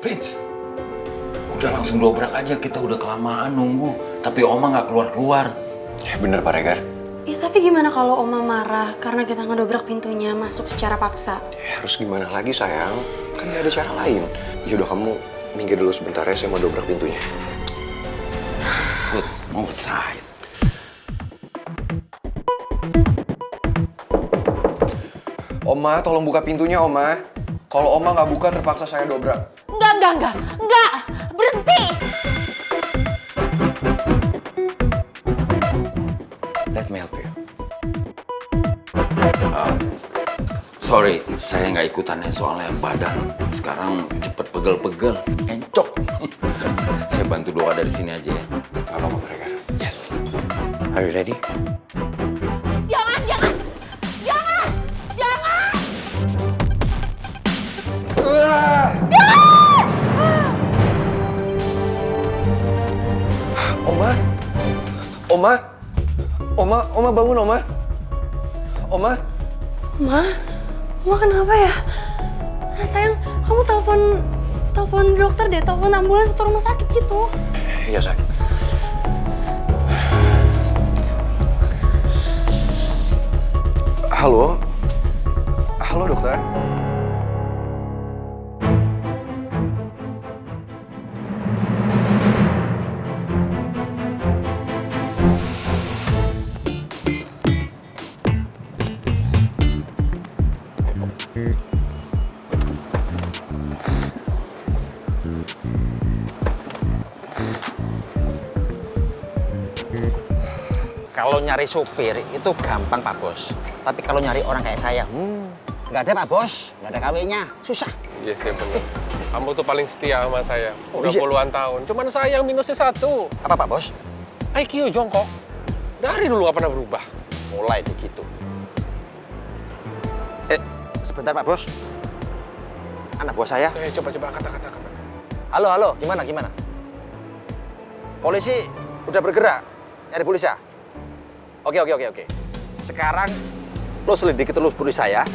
Prince, udah langsung dobrak aja, kita udah kelamaan nunggu. Tapi Oma nggak keluar-keluar. Ya bener Pak Regar. Ya tapi gimana kalau Oma marah karena kita ngedobrak pintunya masuk secara paksa? Ya harus gimana lagi sayang, kan gak ada cara lain. Yaudah kamu minggir dulu sebentar ya, saya mau dobrak pintunya. Put, move aside. Oma, tolong buka pintunya Oma. Kalau Oma nggak buka terpaksa saya dobrak. Enggak. Berhenti. Let me help you. Sorry, saya nggak ikutannya soalnya badan sekarang cepet pegel-pegel, encok. Saya bantu doa dari sini aja ya. Gak apa-apa Pak Regar. Yes. Are you ready? Jangan. Oma bangun Oma. Ma kenapa ya? Sayang, kamu telepon dokter deh, telepon ambulans atau rumah sakit gitu. Iya sayang. Halo dokter. Kalau nyari supir itu gampang Pak Bos. Tapi kalau nyari orang kayak saya, nggak ada Pak Bos, nggak ada kawinnya, susah. Iya sih bener. Kamu tuh paling setia sama saya, udah iya. puluhan tahun. Cuman saya yang minusnya satu, Apa Pak Bos? IQ jongkok. Dari dulu nggak pernah berubah. Mulai begitu. Sebentar Pak Bos. Anak buah saya. Coba kata. Halo, gimana? Polisi udah bergerak nyari polisi ya? Oke. Sekarang lo selidiki terus polisi saya.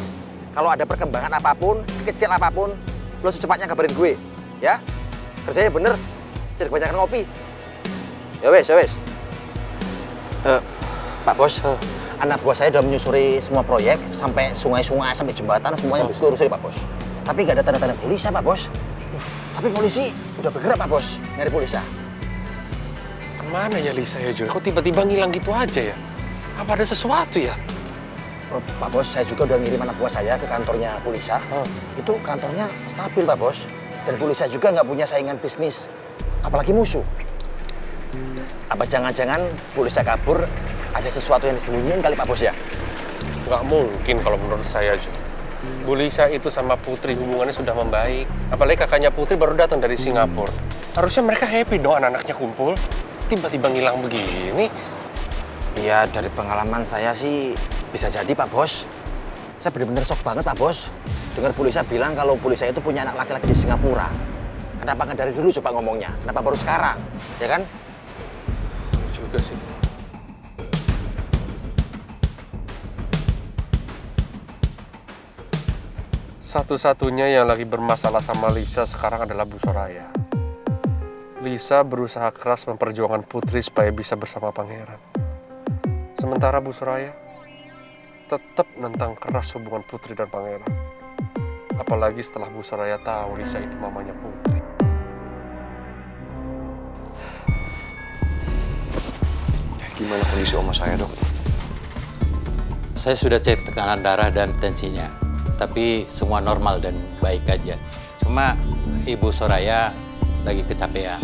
Kalau ada perkembangan apapun, sekecil apapun, lo secepatnya kabarin gue, ya? Kerjanya bener, jangan kebanyakan ngopi. Ya wes. Pak Bos, anak buah saya udah menyusuri semua proyek, sampai sungai-sungai, sampai jembatan, semuanya harus diurusuri Pak Bos. Tapi nggak ada tanda-tanda polisi Pak Bos. Tapi polisi udah bergerak Pak Bos, nyari polisi. Kemana ya Lisa ya Joy? Kok tiba-tiba ngilang gitu aja ya? Apa ada sesuatu ya? Pak Bos, saya juga udah ngirim anak buah saya ke kantornya polisi. Itu kantornya stabil Pak Bos. Dan polisi juga nggak punya saingan bisnis, apalagi musuh. Apa jangan-jangan polisi kabur, ada sesuatu yang disembunyiin kali Pak Bos ya? Nggak mungkin kalau menurut saya Joy. Bu Lisa itu sama Putri hubungannya sudah membaik. Apalagi kakaknya Putri baru datang dari Singapura. Harusnya mereka happy dong anak-anaknya kumpul. Tiba-tiba ngilang begini. Iya, dari pengalaman saya sih bisa jadi Pak Bos. Saya benar-benar shock banget Pak Bos. Dengar polisi bilang kalau polisi itu punya anak laki-laki di Singapura. Kenapa nggak dari dulu coba ngomongnya? Kenapa baru sekarang? Ya kan? Juga sih. Satu-satunya yang lagi bermasalah sama Lisa sekarang adalah Bu Soraya. Lisa berusaha keras memperjuangkan Putri supaya bisa bersama Pangeran. Sementara Bu Soraya tetap nentang keras hubungan Putri dan Pangeran. Apalagi setelah Bu Soraya tahu Lisa itu mamanya Putri. Gimana kondisi oma saya dok? Saya sudah cek tekanan darah dan tensinya, tapi semua normal dan baik aja. Cuma Ibu Soraya lagi kecapean.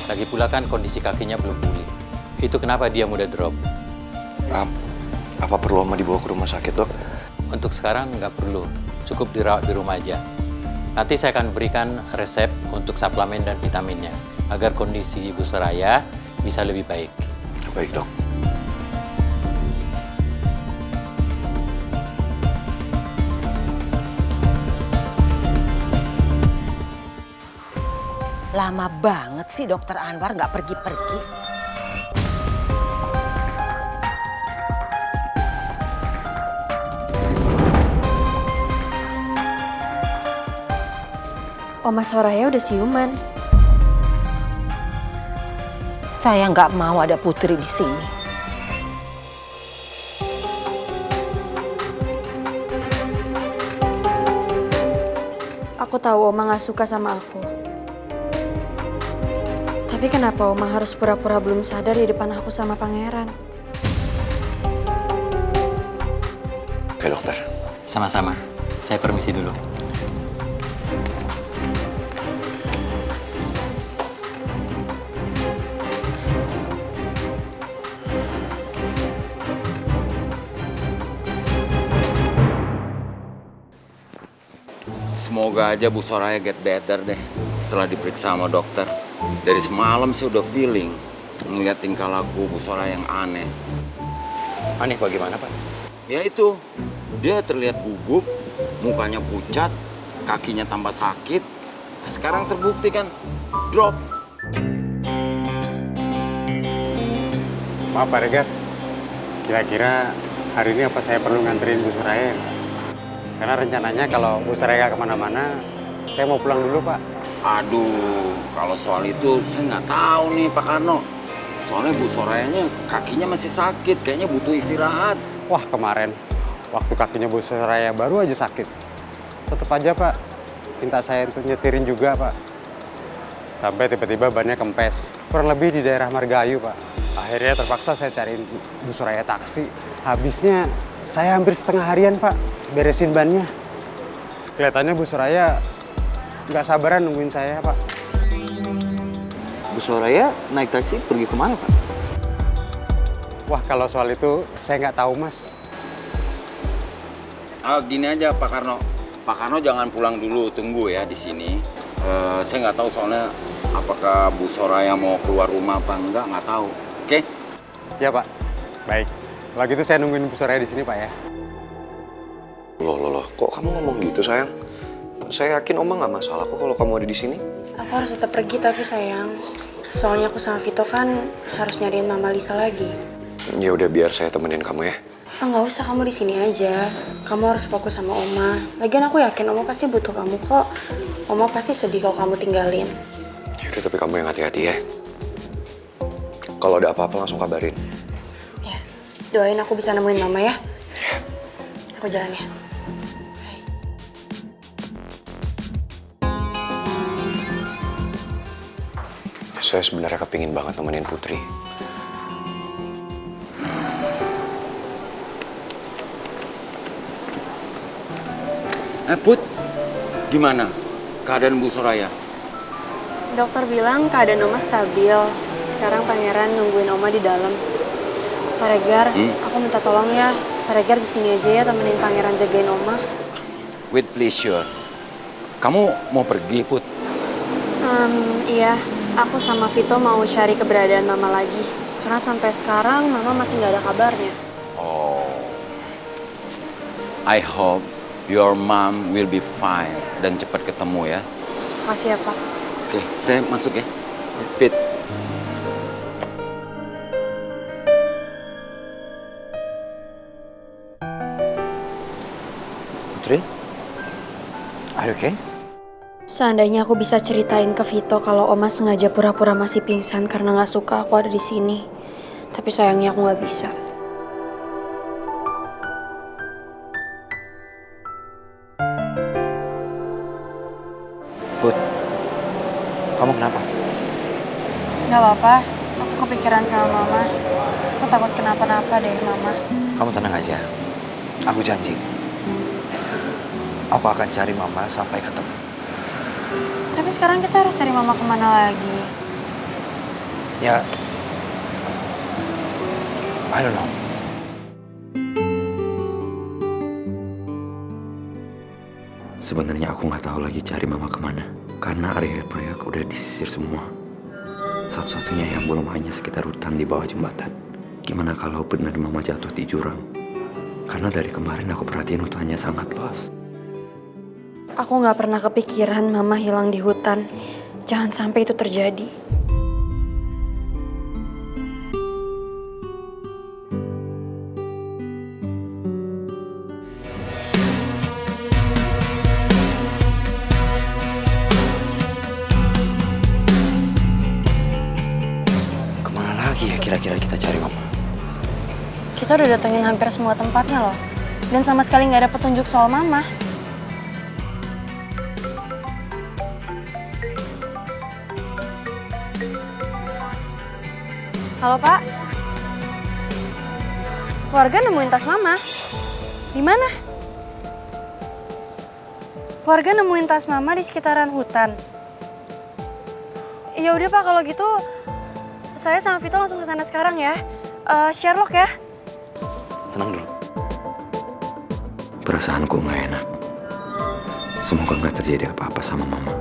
Lagi pula kan kondisi kakinya belum pulih. Itu kenapa dia mudah drop. Apa perlu oma dibawa ke rumah sakit dok? Untuk sekarang nggak perlu, cukup dirawat di rumah aja. Nanti saya akan berikan resep untuk suplemen dan vitaminnya, agar kondisi Ibu Soraya bisa lebih baik. Baik dok. Lama banget sih Dokter Anwar nggak pergi-pergi. Oma Soraya udah siuman. Saya nggak mau ada Putri di sini. Aku tahu Oma gak suka sama aku. Tapi kenapa Oma harus pura-pura belum sadar di depan aku sama pangeran? Oke dokter. Sama-sama. Saya permisi dulu. Semoga aja Bu Soraya get better deh setelah diperiksa sama dokter. Dari semalam saya udah feeling ngeliat tingkah laku Bu Soraya yang aneh. Aneh bagaimana Pak? Ya itu, dia terlihat gugup, mukanya pucat, kakinya tambah sakit. Nah, sekarang terbukti kan drop. Maaf Pak Regar, kira-kira hari ini apa saya perlu nganterin Bu Soraya? Karena rencananya kalau Bu Soraya kemana-mana, saya mau pulang dulu Pak. Aduh, kalau soal itu saya nggak tahu nih Pak Karno. Soalnya Bu Sorayanya kakinya masih sakit, kayaknya butuh istirahat. Wah kemarin, waktu kakinya Bu Soraya baru aja sakit. Tetap aja Pak, minta saya untuk nyetirin juga Pak. Sampai tiba-tiba bannya kempes, kurang lebih di daerah Margahayu Pak. Akhirnya terpaksa saya cariin Bu Soraya taksi. Habisnya saya hampir setengah harian Pak, beresin bannya. Kelihatannya Bu Soraya nggak sabaran nungguin saya Pak. Bu Soraya naik taksi pergi kemana Pak? Wah kalau soal itu saya nggak tahu Mas. Gini aja Pak Karno. Pak Karno jangan pulang dulu, tunggu ya di sini. Saya nggak tahu soalnya apakah Bu Soraya mau keluar rumah apa nggak tahu. Oke? Ya Pak, baik. Kalau gitu saya nungguin Bu Soraya di sini Pak ya. Loh, kok kamu ngomong gitu sayang? Saya yakin Oma nggak masalah kok kalau kamu ada di sini. Aku harus tetap pergi tapi sayang. Soalnya aku sama Vito kan harus nyariin Mama Lisa lagi. Ya udah biar saya temenin kamu ya. Nggak usah, kamu di sini aja. Kamu harus fokus sama Oma. Lagian aku yakin Oma pasti butuh kamu kok. Oma pasti sedih kalau kamu tinggalin. Ya udah tapi kamu yang hati-hati ya. Kalau ada apa-apa langsung kabarin. Ya, doain aku bisa nemuin Mama ya. Aku jalan ya. Saya sebenarnya kepingin banget nemenin Putri. Put, gimana keadaan Bu Soraya? Dokter bilang keadaan Oma stabil. Sekarang Pangeran nungguin Oma di dalam. Pak Regar, aku minta tolong ya. Pak Regar di sini aja ya temenin Pangeran jagain Oma. With pleasure. Kamu mau pergi, Put? Iya. Aku sama Vito mau cari keberadaan Mama lagi. Karena sampai sekarang Mama masih nggak ada kabarnya. Oh. I hope your mom will be fine dan cepat ketemu ya. Makasih ya, Pak. Oke, saya masuk ya. Fit. Putri? Are you okay? Seandainya aku bisa ceritain ke Vito kalau Oma sengaja pura-pura masih pingsan karena nggak suka aku ada di sini. Tapi sayangnya aku nggak bisa. Put, kamu kenapa? Nggak apa-apa. Aku kepikiran sama Mama. Aku takut kenapa-napa deh, Mama. Kamu tenang aja. Aku janji. Aku akan cari Mama sampai ketemu. Tapi sekarang kita harus cari Mama kemana lagi? Ya, I don't know. Sebenarnya aku nggak tahu lagi cari Mama kemana. Karena area proyek udah disisir semua. Satu-satunya yang belum hanya sekitar hutan di bawah jembatan. Gimana kalau benar Mama jatuh di jurang? Karena dari kemarin aku perhatiin hutannya sangat luas. Aku nggak pernah kepikiran Mama hilang di hutan. Jangan sampai itu terjadi. kira-kira kita cari Mama? Kita udah datengin hampir semua tempatnya loh. Dan sama sekali nggak ada petunjuk soal Mama. Halo Pak. Warga nemuin tas Mama. Di mana? Warga nemuin tas Mama di sekitaran hutan. Ya udah Pak, kalau gitu saya sama Vito langsung ke sana sekarang ya. Sherlock ya. Tenang dulu. Perasaanku nggak enak. Semoga nggak terjadi apa-apa sama Mama.